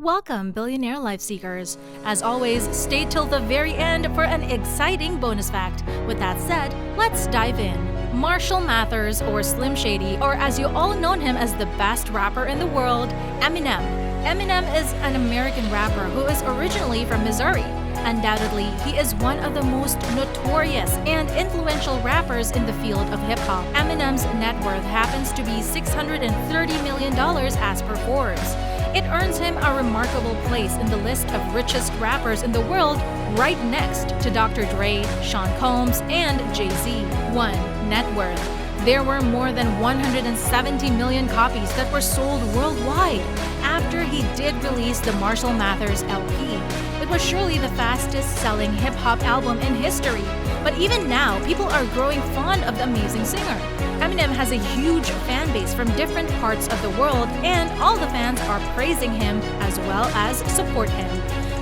Welcome, Billionaire Life Seekers. As always, stay till the very end for an exciting bonus fact. With that said, let's dive in. Marshall Mathers, or Slim Shady, or as you all know him as the best rapper in the world, Eminem. Eminem is an American rapper who is originally from Missouri. Undoubtedly, he is one of the most notorious and influential rappers in the field of hip-hop. Eminem's net worth happens to be $630 million as per Forbes. It earns him a remarkable place in the list of richest rappers in the world, right next to Dr. Dre, Sean Combs, and Jay-Z. 1. Net worth. There were more than 170 million copies that were sold worldwide after he did release the Marshall Mathers LP. It was surely the fastest-selling hip-hop album in history, but even now, people are growing fond of the amazing singer. Eminem has a huge fan base from different parts of the world, and all the fans are praising him as well as support him.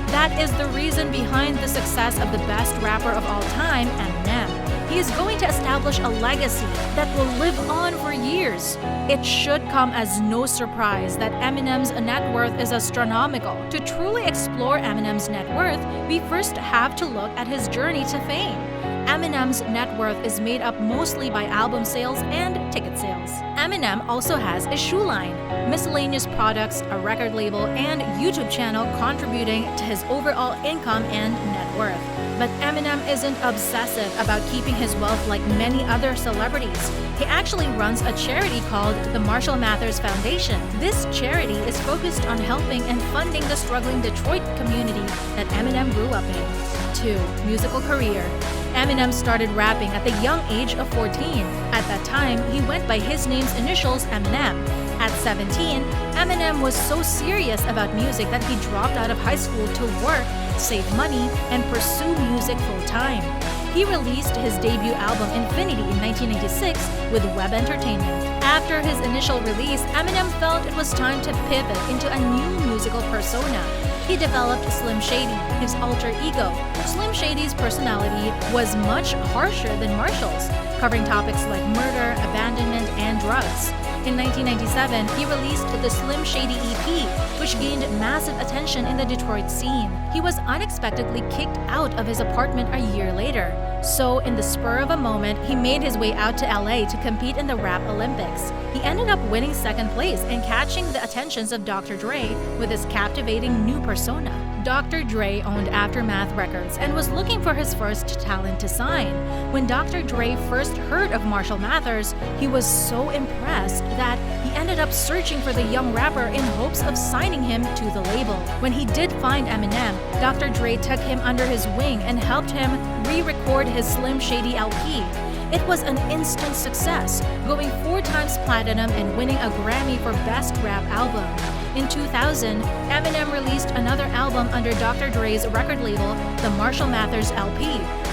That is the reason behind the success of the best rapper of all time, Eminem. He is going to establish a legacy that will live on for years. It should come as no surprise that Eminem's net worth is astronomical. To truly explore Eminem's net worth, we first have to look at his journey to fame. Eminem's net worth is made up mostly by album sales and ticket sales. Eminem also has a shoe line, miscellaneous products, a record label, and YouTube channel contributing to his overall income and net worth. But Eminem isn't obsessive about keeping his wealth like many other celebrities. He actually runs a charity called the Marshall Mathers Foundation. This charity is focused on helping and funding the struggling Detroit community that Eminem grew up in. 2. Musical career. Eminem started rapping at the young age of 14. At that time, he went by his name's initials, Eminem. At 17, Eminem was so serious about music that he dropped out of high school to work, save money, and pursue music full-time. He released his debut album Infinity in 1996 with Web Entertainment. After his initial release, Eminem felt it was time to pivot into a new musical persona. He developed Slim Shady, his alter ego. Slim Shady's personality was much harsher than Marshall's, covering topics like murder, abandonment, and drugs. In 1997, he released the Slim Shady EP, which gained massive attention in the Detroit scene. He was unexpectedly kicked out of his apartment a year later. So, in the spur of a moment, he made his way out to LA to compete in the Rap Olympics. He ended up winning second place and catching the attentions of Dr. Dre with his captivating new persona. Dr. Dre owned Aftermath Records and was looking for his first talent to sign. When Dr. Dre first heard of Marshall Mathers, he was so impressed that he ended up searching for the young rapper in hopes of signing him to the label. When he did find Eminem, Dr. Dre took him under his wing and helped him re-record his Slim Shady LP. It was an instant success, going 4 times platinum and winning a Grammy for Best Rap Album. In 2000, Eminem released another album under Dr. Dre's record label, the Marshall Mathers LP,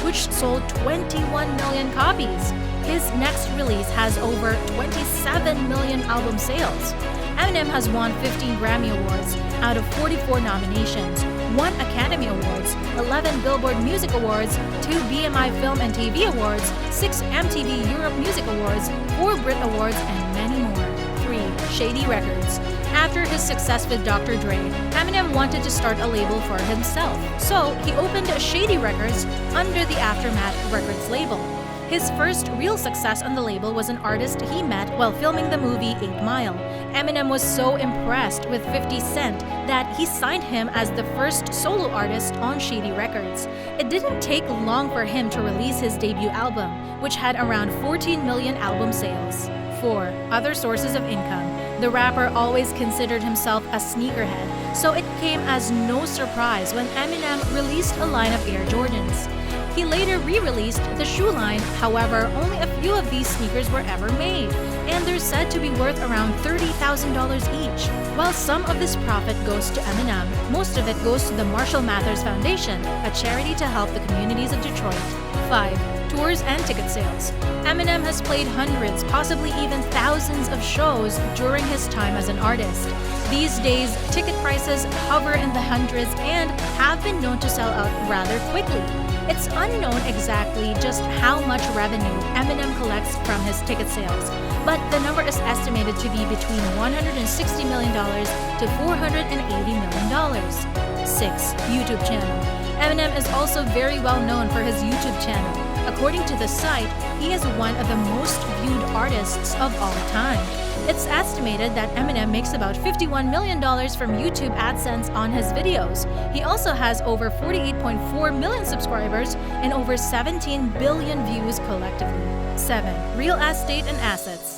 which sold 21 million copies. His next release has over 27 million album sales. Eminem has won 15 Grammy Awards out of 44 nominations, 1 Academy Awards, 11 Billboard Music Awards, 2 BMI Film and TV Awards, 6 MTV Europe Music Awards, 4 Brit Awards, and many more. 3. Shady Records. After his success with Dr. Dre, Eminem wanted to start a label for himself. So, he opened Shady Records under the Aftermath Records label. His first real success on the label was an artist he met while filming the movie 8 Mile. Eminem was so impressed with 50 Cent that he signed him as the first solo artist on Shady Records. It didn't take long for him to release his debut album, which had around 14 million album sales. 4. Other sources of income. The rapper always considered himself a sneakerhead, so it came as no surprise when Eminem released a line of Air Jordans. He later re-released the shoe line, however, only a few of these sneakers were ever made, and they're said to be worth around $30,000 each. While some of this profit goes to Eminem, most of it goes to the Marshall Mathers Foundation, a charity to help the communities of Detroit. 5. Tours and ticket sales. Eminem has played hundreds, possibly even thousands of shows during his time as an artist. These days, ticket prices hover in the hundreds and have been known to sell out rather quickly. It's unknown exactly just how much revenue Eminem collects from his ticket sales, but the number is estimated to be between $160 million to $480 million. 6. YouTube channel. Eminem is also very well known for his YouTube channel. According to the site, he is one of the most viewed artists of all time. It's estimated that Eminem makes about $51 million from YouTube AdSense on his videos. He also has over 48.4 million subscribers and over 17 billion views collectively. 7. Real estate and assets.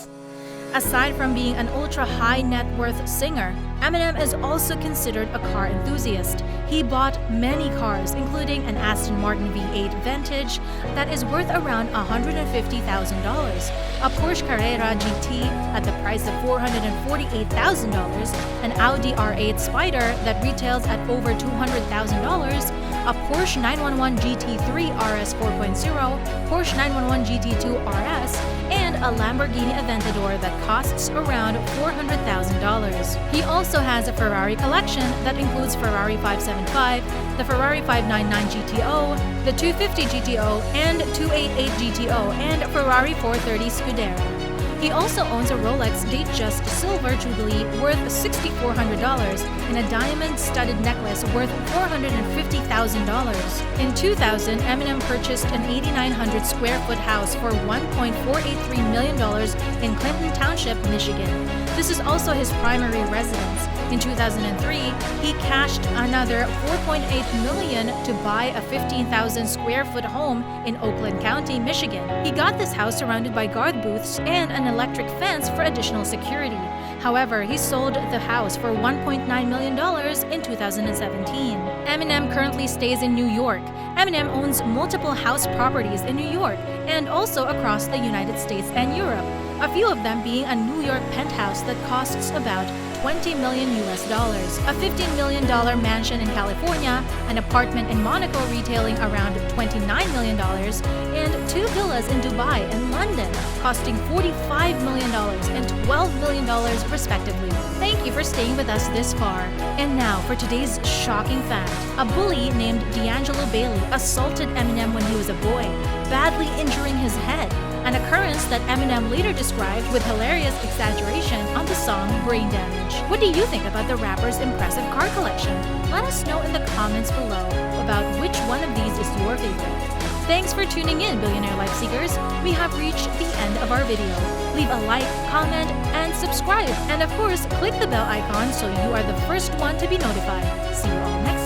Aside from being an ultra-high net worth singer, Eminem is also considered a car enthusiast. He bought many cars, including an Aston Martin V8 Vantage that is worth around $150,000, a Porsche Carrera GT at the price of $448,000, an Audi R8 Spider that retails at over $200,000, a Porsche 911 GT3 RS 4.0, Porsche 911 GT2 RS, and a Lamborghini Aventador that costs around $400,000. He also has a Ferrari collection that includes Ferrari 575, the Ferrari 599 GTO, the 250 GTO, and 288 GTO, and Ferrari 430 Scuderia. He also owns a Rolex Datejust Silver Jubilee worth $6,400 and a diamond-studded necklace worth $450,000. In 2000, Eminem purchased an 8,900 square foot house for $1.483 million in Clinton Township, Michigan. This is also his primary residence. In 2003, he cashed another $4.8 million to buy a 15,000 square foot home in Oakland County, Michigan. He got this house surrounded by guard booths and an electric fence for additional security. However, he sold the house for $1.9 million in 2017. Eminem currently stays in New York. Eminem owns multiple house properties in New York and also across the United States and Europe, a few of them being a New York penthouse that costs about $20 million, a $15 million mansion in California, an apartment in Monaco retailing around $29 million, and 2 villas in Dubai and London costing $45 million and $12 million respectively. Thank you for staying with us this far. And now for today's shocking fact. A bully named D'Angelo Bailey assaulted Eminem when he was a boy, badly injuring his head, an occurrence that Eminem later described with hilarious exaggeration on the song Brain Damage. What do you think about the rapper's impressive car collection? Let us know in the comments below about which one of these is your favorite. Thanks for tuning in, Billionaire Life Seekers. We have reached the end of our video. Leave a like, comment, and subscribe. And of course, click the bell icon so you are the first one to be notified. See you all next time.